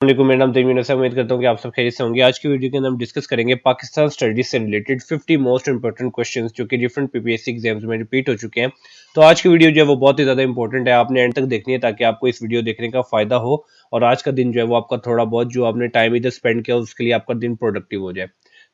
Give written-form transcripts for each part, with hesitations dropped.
वालेकुम, मेरा नाम तमीम है। उम्मीद करता हूँ कि आप सब खैरियत से होंगे। आज की वीडियो के अंदर हम डिस्कस करेंगे पाकिस्तान स्टडीज से रिलेटेड 50 मोस्ट इंपॉर्टेंट क्वेश्चंस जो कि डिफरेंट पीपीएससी एग्जाम्स में रिपीट हो चुके हैं। तो आज की वीडियो जो है वो बहुत ही ज्यादा इंपॉर्टेंट है, आपने एंड तक देखनी है ताकि आपको इस वीडियो देखने का फायदा हो और आज का दिन जो है वो आपका थोड़ा बहुत जो आपने टाइम इधर स्पेंड किया उसके लिए आपका दिन प्रोडक्टिव हो जाए।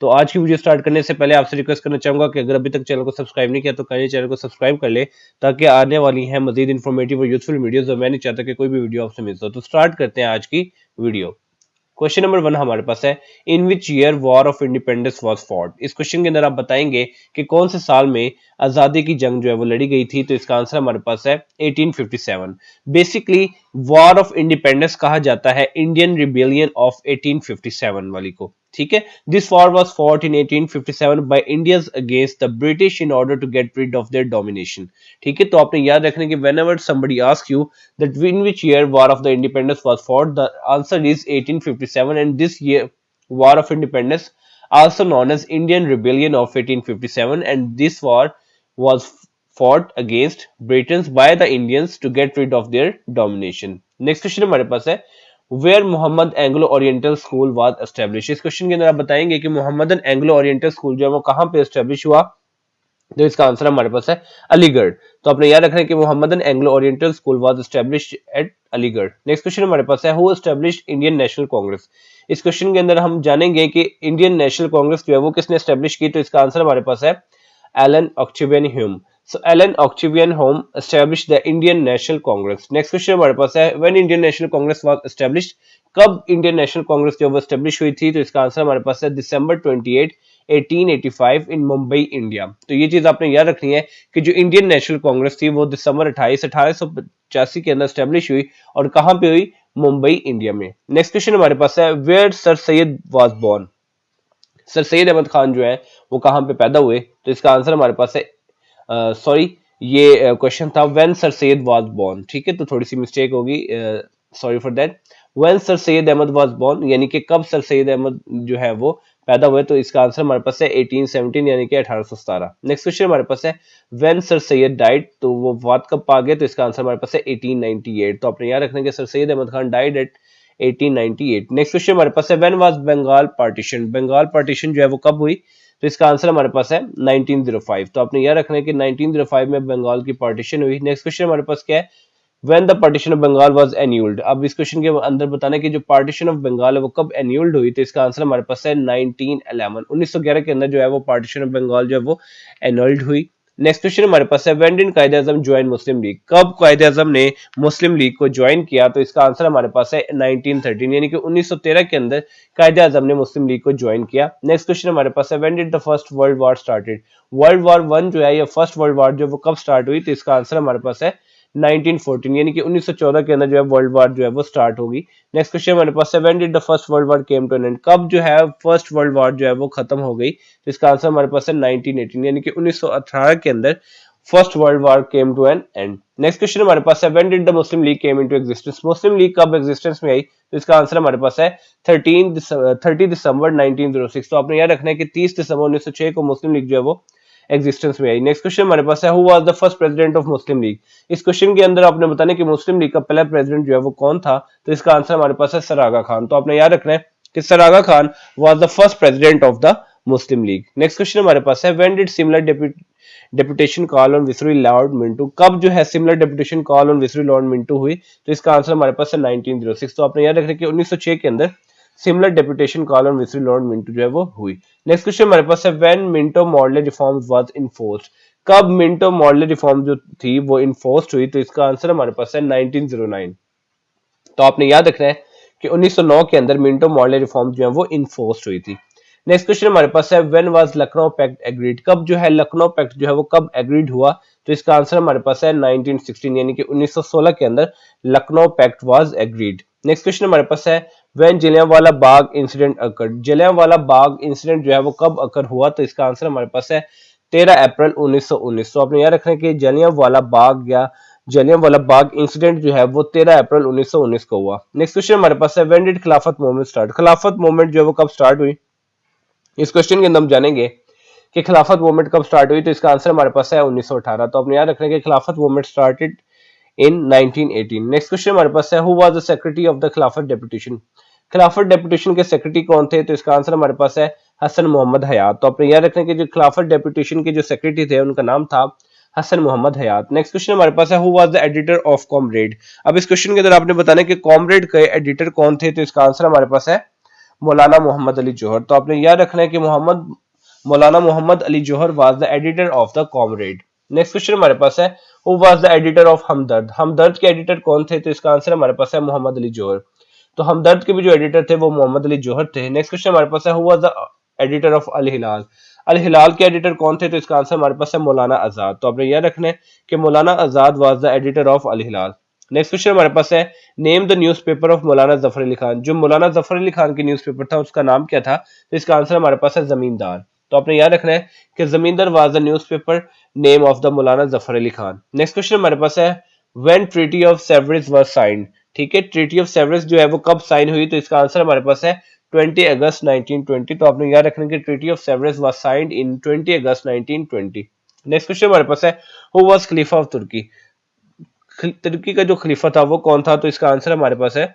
तो आज की वीडियो स्टार्ट करने से पहले आपसे रिक्वेस्ट करना चाहूंगा कि अगर अभी तक चैनल को सब्सक्राइब नहीं किया तो कहीं चैनल को सब्सक्राइब कर ले ताकि आने वाली है मजीद इन्फॉर्मेटिव और यूजफुल वीडियोस। मैं नहीं चाहता कि कोई भी वीडियो आपसे मिस हो। तो स्टार्ट करते हैं आज की वीडियो। क्वेश्चन नंबर 1 हमारे पास है, in which year war of independence was fought. इस क्वेश्चन के अंदर आप बताएंगे कि कौन से साल में आजादी की जंग जो है वो लड़ी गई थी। तो इसका आंसर हमारे पास है 1857। बेसिकली वॉर ऑफ इंडिपेंडेंस कहा जाता है इंडियन रिबेलियन ऑफ 1857 वाली को, ठीक है। This war was fought in 1857 by Indians against the British in order to get rid of their domination, ठीक है। तो आपने याद रखना कि whenever somebody ask you that in which year war of the independence was fought, the answer is 1857, and this year war of independence also known as Indian rebellion of 1857, and this war was fought against Britons by the Indians to get rid of their domination. Next question हमारे पास है, where Mohammad Anglo oriental school was establish. इस question के अंदर आप बताएंगे कि Mohammadan Anglo oriental school जो है वो कहां पे एस्टेब्लिश हुआ। तो इसका आंसर हमारे पास है अलीगढ़। तो आपने याद रखना है कि Mohammadan Anglo oriental school was established at Aligarh. Next question हमारे पास है, who established Indian national congress. इस क्वेश्चन के अंदर हम जानेंगे कि इंडियन नेशनल कांग्रेस जो है वो किसने एस्टेब्लिश की। तो इसका आंसर हमारे पास है Alan Octavian Hume. So Alan Octavian Hume established the Indian National Congress. Next question हमारे पास है, when Indian National Congress was established, कब इंडियन नेशनल कांग्रेस जो वो एस्टेब्लिश हुई थी। तो इसका आंसर हमारे पास है दिसंबर 28 1885 इन मुंबई इंडिया। तो ये चीज आपने याद रखनी है कि जो इंडियन नेशनल कांग्रेस थी वो दिसंबर 28 1885 के अंदर एस्टेब्लिश हुई और कहां पे हुई, मुंबई इंडिया में। नेक्स्ट क्वेश्चन हमारे पास है, where sir Sayyid was born. Sir Sayyid Ahmad Khan जो है वो कहां पे पैदा हुए। तो इसका आंसर हमारे पास है सॉरी ये क्वेश्चन था when sir Sayyid was born, ठीक है। तो थोड़ी सी मिस्टेक होगी, sorry for that. When sir Sayyid Ahmad was born यानी कि कब सर सैयद अहमद जो है वो पैदा हुए। तो इसका आंसर हमारे पास है 1817 यानी कि 1817। नेक्स्ट क्वेश्चन हमारे पास है, व्हेन सर सैयद डाइड। तो वो वफात कब पा गए। तो इसका आंसर हमारे पास है 1898। तो आपने याद रखना है कि sir Sayyid Ahmad Khan died at 1898। Next question हमारे पास है, when was Bengal partition. Bengal partition जो है वो कब हुई। तो इसका आंसर हमारे पास है 1905। तो आपने याद रखना है कि 1905 में बंगाल की पार्टीशन हुई। नेक्स्ट क्वेश्चन हमारे पास क्या है, when the partition of Bengal was annulled. अब इस क्वेश्चन के अंदर बताना कि जो पार्टीशन ऑफ बंगाल है वो कब एन्यूल्ड हुई। तो इसका आंसर हमारे पास है 1911। 1911 के अंदर जो है वो पार्टीशन ऑफ बंगाल जो है वो एन्यूल्ड हुई। नेक्स्ट क्वेश्चन हमारे पास है, व्हेन डिड कायदे आजम ज्वाइन मुस्लिम लीग। कब कायदे आजम ने मुस्लिम लीग को ज्वाइन किया। तो इसका आंसर हमारे पास है 1913 यानी कि 1913 के अंदर कायदे आजम ने मुस्लिम लीग को ज्वाइन किया। नेक्स्ट क्वेश्चन हमारे पास है, when did the first world war started. World war 1 जो है या फर्स्ट वर्ल्ड वॉर जो वो कब स्टार्ट हुई। तो इसका आंसर हमारे पास है 1914 यानी कि 1914 के अंदर जो है वर्ल्ड वॉर जो है वो स्टार्ट होगी। नेक्स्ट क्वेश्चन हमारे पास है, when did the first world war came to an end. कब जो है फर्स्ट वर्ल्ड वॉर जो है वो खत्म हो गई। तो इसका आंसर हमारे पास है 1918 यानी कि 1918 के अंदर first world war came to an end. Next question हमारे पास है, when did the Muslim league came into existence. Muslim league कब एग्जिस्टेंस में आई। तो इसका आंसर हमारे पास है 30 दिसंबर 1906। तो आपने याद रखना है कि 30 दिसंबर 1906 को मुस्लिम लीग जो है वो एग्जिस्टेंस में आई। नेक्स्ट क्वेश्चन हमारे पास है, who was the first president of Muslim league. इस क्वेश्चन के अंदर आपने बताना कि मुस्लिम लीग का पहला प्रेसिडेंट जो है वो कौन था। तो इसका आंसर हमारे पास है सर आगा खान। तो आपने याद रखना है कि sir Aga Khan was the first president of the Muslim league. Next question हमारे पास है, when did similar deputation call on viceroy lord Minto. कब जो है similar deputation call on viceroy lord Minto हुई। तो इसका आंसर हमारे पास है 1906। तो आपने याद रखना कि 1906 के अंदर similar deputation call on viceroy lord Minto जो है वो हुई। नेक्स्ट क्वेश्चन हमारे पास है, when Minto model reforms was enforced. कब मिंटो मॉडल रिफॉर्म जो थी वो इन्फोर्स्ड हुई। तो इसका आंसर हमारे पास है 1909। तो आपने याद रखना है कि 1909 के अंदर मिंटो मॉडल रिफॉर्म जो है वो इन्फोर्स्ड हुई थी। नेक्स्ट क्वेश्चन हमारे पास है, when was Lucknow pact agreed. कब जो है लखनऊ पैक्ट जो है वो कब एग्रीड हुआ। तो इसका आंसर हमारे पास है 1916 यानी कि 1916 के अंदर Lucknow pact was agreed. Next question हमारे पास है, when Jallianwala Bagh incident occurred. Jallianwala Bagh incident जो है वो कब अकर हुआ। तो इसका आंसर हमारे पास है 13 अप्रैल 1919। तो आपने याद रखना है कि जलियांवाला बाग या जलियांवाला बाग इंसिडेंट जो है वो 13 अप्रैल 1919 को हुआ। नेक्स्ट क्वेश्चन हमारे पास है, व्हेन डिड खिलाफत मूवमेंट स्टार्ट। खिलाफत मूवमेंट जो है वो कब स्टार्ट हुई। इस क्वेश्चन के अंदर हम जानेंगे कि खिलाफत मूवमेंट कब स्टार्ट हुई। तो इसका आंसर हमारे पास है 1918। तो अपने याद रखने के खिलाफत movement started in 1918। Next question हमारे पास है, who was the secretary of the खिलाफत डेपुटेशन। खिलाफत डेपुटेशन के सेक्रेटरी कौन थे? तो इसका आंसर हमारे पास है हसन मोहम्मद हयात। तो आपने याद रखना कि जो खिलाफत डेपुटेशन के जो सेक्रेटरी थे उनका नाम था हसन मोहम्मद हयात। नेक्स्ट क्वेश्चन हमारे पास है who was the editor of comrade. अब इस क्वेश्चन के अंदर आपने बताना है कि कॉमरेड के एडिटर कौन थे? तो इसका आंसर हमारे पास है मौलाना मोहम्मद अली जौहर। तो आपने याद रखना है कि Maulana Mohammad Ali Jauhar was the editor of the Comrade. Next question हमारे पास है who was the editor of Hamdard. Hamdard के एडिटर कौन थे? तो इसका आंसर हमारे पास है मोहम्मद अली जौहर। तो हमदर्द के भी जो एडिटर थे वो मोहम्मद अली जौहर थे। नेक्स्ट क्वेश्चन हमारे पास है who was the editor of Al Hilal. Al Hilal के एडिटर कौन थे? तो इसका आंसर हमारे पास है मौलाना आजाद। तो आपने याद रखना है कि Maulana Azad was the editor of Al Hilal. Next question हमारे पास है नेम द न्यूज़पेपर ऑफ मौलाना जफर अली खान। जो मौलाना जफर अली खान की न्यूज़पेपर था उसका नाम क्या था? तो इसका आंसर हमारे पास है जमींदार। तो आपने याद रखना है कि जमींदार was the newspaper name of the Maulana Zafar Ali Khan. Next question हमारे पास है when treaty of sewerage was signed. ठीक है, ट्रीटी ऑफ सेवरेज जो है वो कब साइन हुई? तो इसका आंसर हमारे पास है 20 अगस्त 1920। तो आपने याद रखना कि treaty of sewerage was signed in 20 August 1920। Next question हमारे पास है हु वाज खलीफा ऑफ तुर्की। तुर्की का जो खलीफा था वो कौन था? तो इसका आंसर हमारे पास है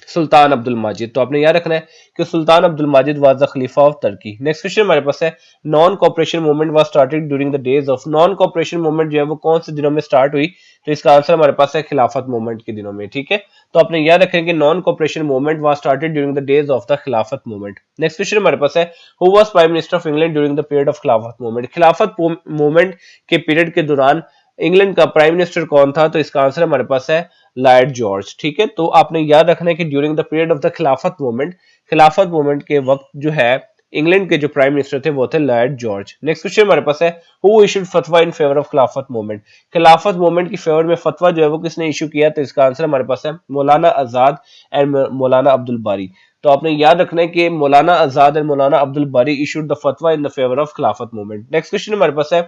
सुल्तान अब्दुल माजिद। तो आपने याद रखना है कि Sultan Abdul Majid was the khalifa of Turkey. Next question हमारे पास है non cooperation movement was started during the days of. Non cooperation movement जो है वो कौन से दिनों में स्टार्ट हुई? तो इसका आंसर हमारे पास है खिलाफत मूवमेंट के दिनों में। ठीक है, तो आपने याद रखें कि non cooperation movement was started during the days of the Khilafat movement. Next question हमारे पास है who was prime minister of England during the period of खिलाफत मूवमेंट। खिलाफत मूवमेंट के पीरियड के दौरान इंग्लैंड का प्राइम मिनिस्टर कौन था? तो इसका आंसर हमारे पास है लॉर्ड जॉर्ज। ठीक है, तो आपने याद रखना है कि during the period of the Khilafat movement के वक्त जो है इंग्लैंड के जो प्राइम मिनिस्टर थे वो थे लॉर्ड जॉर्ज। नेक्स्ट क्वेश्चन हमारे पास है हु इशूड फतवा इन फेवर ऑफ खिलाफत मूवमेंट। खिलाफत मूवमेंट की फेवर में फतवा जो है वो किसने इशू किया? तो इसका आंसर हमारे पास है मौलाना आजाद एंड मौलाना अब्दुल बारी। तो आपने याद रखना है कि मौलाना आजाद एंड मौलाना अब्दुल बारी इशूड द फतवा इन द फेवर ऑफ खिलाफत मूवमेंट। नेक्स्ट क्वेश्चन हमारे पास है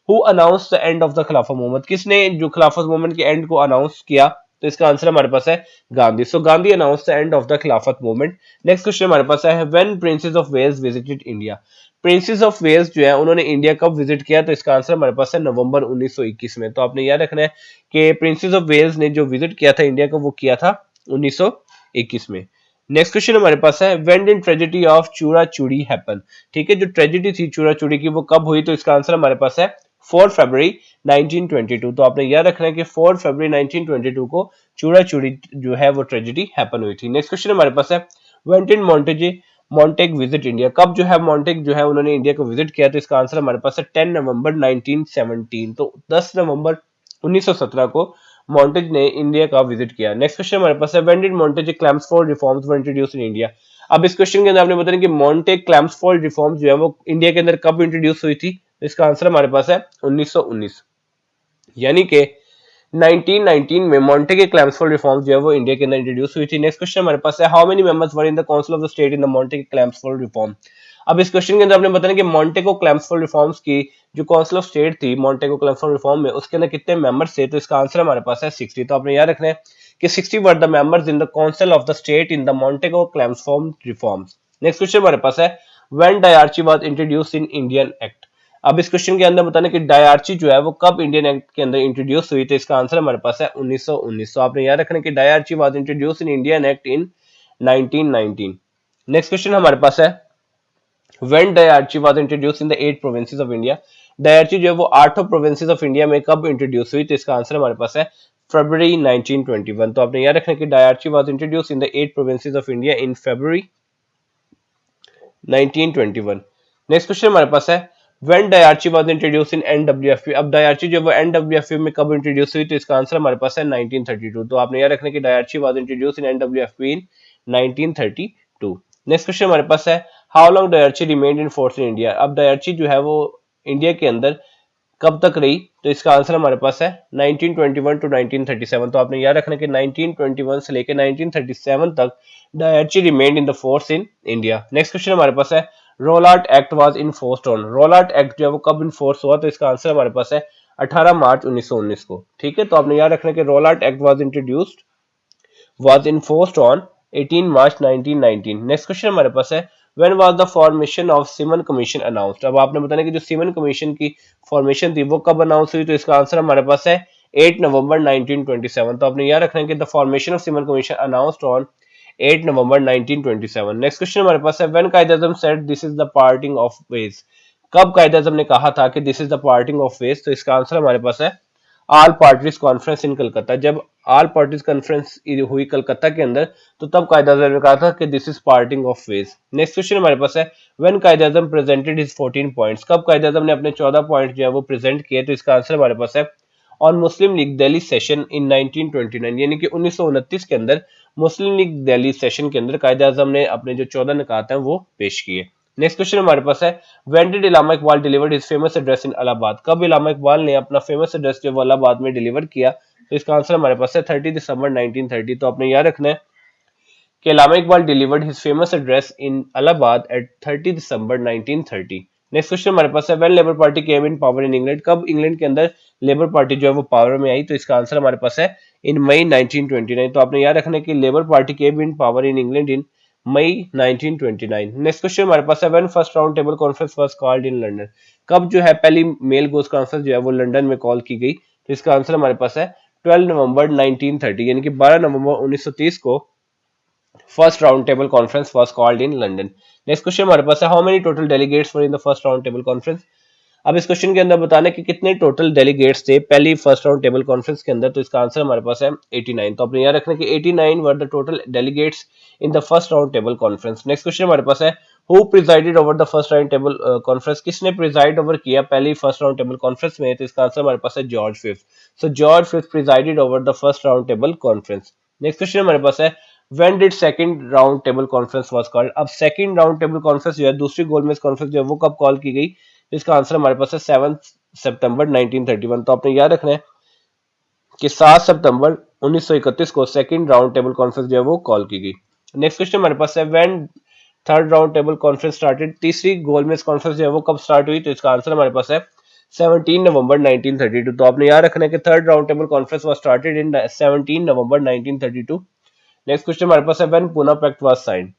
who announce the end of the Khilafat movement. किसने जो खिलाफत मूवमेंट के एंड को अनाउंस किया? तो इसका आंसर हमारे पास है Gandhi. So Gandhi announce the end of the Khilafat movement. Next question हमारे पास है when princess of Wales visited India. Princess of Wales जो है उन्होंने इंडिया कब विजिट किया? तो इसका आंसर हमारे पास है नवंबर 1921 में। तो आपने याद रखना है कि प्रिंसेस ऑफ वेल्स ने जो विजिट किया था इंडिया को वो किया था 1921 में। नेक्स्ट क्वेश्चन हमारे पास है व्हेन डिड ट्रेजेडी ऑफ चूरा चूड़ी हैपन। ठीक है, जो ट्रेजेडी थी चूरा चूड़ी की वो कब हुई? तो इसका आंसर हमारे पास है 4 फरवरी 1922। तो आपने याद रखना है कि 4 फरवरी 1922 को चूड़ा चूड़ी जो है वो ट्रेजेडी हैपन हुई थी। नेक्स्ट क्वेश्चन हमारे पास है when did Montague visit India. कब जो है मॉन्टेग जो है उन्होंने इंडिया को विजिट किया? तो इसका आंसर हमारे पास है 10 नवंबर 1917। तो 10 नवंबर 1917 को मॉन्टेज ने इंडिया का विजिट किया। नेक्स्ट क्वेश्चन हमारे पास है when did Montagu Chelmsford reforms were introduced in India. अब इस क्वेश्चन के अंदर आपने बताया कि मॉन्टेग क्लैम्सफोर्ड रिफॉर्म्स जो है वो इंडिया के अंदर कब इंट्रोड्यूस हुई थी? इसका आंसर हमारे पास है 1919, यानी कि 1919 में मॉन्टेग क्लैम्सफोर्ड रिफॉर्म्स जो है वो इंडिया के अंदर इंट्रोड्यूस हुई थी। नेक्स्ट क्वेश्चन हमारे पास है how many members were in the council of the state in the Montagu Chelmsford reform. अब इस क्वेश्चन के अंदर आपने बताया कि मॉन्टेगो क्लैम्सफोर्ड रिफॉर्म्स की जो काउंसिल ऑफ स्टेट थी मॉन्टेगो क्लैम्सफोर्ड रिफॉर्म में उसके अंदर कितने मेंबर्स थे? तो इसका आंसर हमारे पास है 60। तो आपने याद रखना है कि 60 were the members in the council of the state in the Montagu Chelmsford reforms. Next question हमारे पास है when dyarchy was introduced in Indian act. अब इस क्वेश्चन के अंदर बताना कि डायरची जो है वो कब इंडियन एक्ट के अंदर इंट्रोड्यूस हुई? तो इसका आंसर हमारे पास है 1919। तो आपने याद रखना कि dyarchy was introduced in Indian act in 1919। Next question हमारे पास है When डायरची was introduced in the 8 provinces of India। डायरची जो है वो 8 प्रोविंसेस ऑफ इंडिया में कब इंट्रोड्यूस हुई? तो इसका आंसर हमारे पास है फरवरी 1921। तो आपने याद रखना कि dyarchy was introduced in the 8 provinces of India in February 1921। Next question हमारे पास है When डायरची was introduced in NWFP। अब डायरची जो है वो NWFP में कब इंट्रोड्यूस हुई? तो इसका आंसर हमारे पास है 1932। तो आपने याद रखना कि dyarchy was introduced in NWFP in 1932। Next question हमारे पास है how long dyarchy remained in force in India. अब डायरची जो है वो इंडिया के अंदर कब तक रही? तो इसका आंसर हमारे पास है 1921 टू 1937। तो आपने याद रखना कि 1921 से लेकर 1937 तक dyarchy remained in the force in India. Next question हमारे पास है Rowlatt act was enforced on. Rowlatt act जो है वो कब इनफोर्स हुआ? तो इसका आंसर हमारे पास है 18 मार्च 1919 को। ठीक है, तो आपने याद रखना कि Rowlatt act was enforced on 18 March 1919। Next question हमारे पास है When was the formation of Simon Commission announced। अब आपने बताना कि जो सिमन कमीशन की फॉर्मेशन थी वो कब अनाउंस हुई? तो इसका आंसर हमारे पास है 8 नवंबर 1927। तो आपने याद रखना है कि the formation of Simon commission announced on 8 November 1927। Next question हमारे पास है when Quaid-e-Azam said this is the parting of ways. कब कायद-ए-आज़म ने कहा था कि this is the parting of ways? तो इसका आंसर हमारे पास है all parties conference in Calcutta. जब ऑल पार्टीज कॉन्फ्रेंस हुई कलकत्ता के अंदर, तो तब कायद-ए-आज़म ने कहा था कि this is parting of ways. Next question हमारे पास है when Quaid-e-Azam presented his 14 points. कब कायद-ए-आज़म ने अपने 14 पॉइंट जो है वो प्रेजेंट किए? तो इसका आंसर हमारे पास है on Muslim league Delhi session in 1929, यानी कि 1929 के अंदर मुस्लिम लीग दिल्ली सेशन के अंदर कायद-ए-आज़म ने अपने जो 14 निकात हैं वो पेश किए। नेक्स्ट क्वेश्चन हमारे पास है when did Allama Iqbal delivered his famous address in Allahabad. कब इलामा इकबाल ने अपना फेमस एड्रेस जो वो इलाहाबाद में डिलीवर किया? तो इसका आंसर हमारे पास है 30 दिसंबर 1930। तो आपने याद रखना है कि Allama Iqbal delivered his famous address in Allahabad at 30 December 1930। Next question हमारे पास है when Labour party came in power in England. कब इंग्लैंड के अंदर लेबर पार्टी जो है वो पावर में आई? तो इसका आंसर हमारे पास है इन मई 1929। तो आपने याद रखना है कि labour party came in power in England in May 1929। Next question हमारे पास है when first round table conference was called in London. कब जो है पहली मेल गोस कॉन्फ्रेंस जो है वो लंदन में कॉल की गई? तो इसका आंसर हमारे पास है 12 नवंबर 1930, यानी कि 12 नवंबर 1930 को first round table conference was called in London. Next question हमारे पास है how many total delegates were in the first round table conference. अब इस क्वेश्चन के अंदर बताना कि कितने टोटल डेलीगेट्स थे पहली फर्स्ट राउंड टेबल कॉन्फ्रेंस के अंदर। तो इसका आंसर हमारे पास है 89। तो आपने याद रखना कि 89 were the total delegates in the first round table conference. Next question हमारे पास है who presided over the first round table conference. किसने प्रिजाइड ओवर किया पहली फर्स्ट राउंड टेबल कॉन्फ्रेंस में? तो इसका आंसर हमारे पास है George fifth. So George fifth presided over the first round table conference. Next question हमारे पास है When did second round table conference was called। अब सेकंड राउंड टेबल कॉन्फ्रेंस जो है दूसरी गोलमेज कॉन्फ्रेंस जो है वो कब कॉल की गई? इसका आंसर हमारे पास है 7 सितंबर 1931। तो आपने याद रखना है कि 7 सितंबर 1931 को सेकंड राउंड टेबल कॉन्फ्रेंस जो है वो कॉल की गई। नेक्स्ट क्वेश्चन हमारे पास है when third round table conference started. तीसरी गोलमेज कॉन्फ्रेंस जो है वो कब स्टार्ट हुई? तो इसका आंसर हमारे पास है 17 नवंबर 1932। तो आपने याद रखना है कि third round table conference was started in 17 November 1932। Next question हमारे पास है when Poona pact was signed.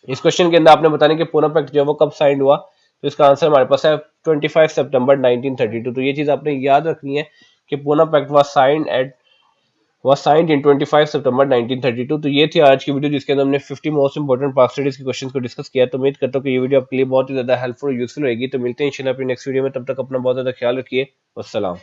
इस क्वेश्चन के अंदर आपने बताना कि पूना पैक्ट जो है वो कब साइन हुआ? तो इसका आंसर हमारे पास है 25 सितंबर 1932। तो ये चीज आपने याद रखनी है कि Poona pact was signed in 25 September 1932। तो ये थी आज की वीडियो जिसके अंदर हमने 50 मोस्ट इंपोर्टेंट पाक स्टडीज के क्वेश्चंस को डिस्कस किया। तो उम्मीद करता हूँ कि ये वीडियो आपके लिए बहुत ही ज्यादा हेल्पफुल और यूजफुल रहेगी। तो मिलते हैं इंशाल्लाह अपनी नेक्स्ट वीडियो में, तब तक अपना बहुत ज्यादा ख्याल रखिए। वस्सलाम।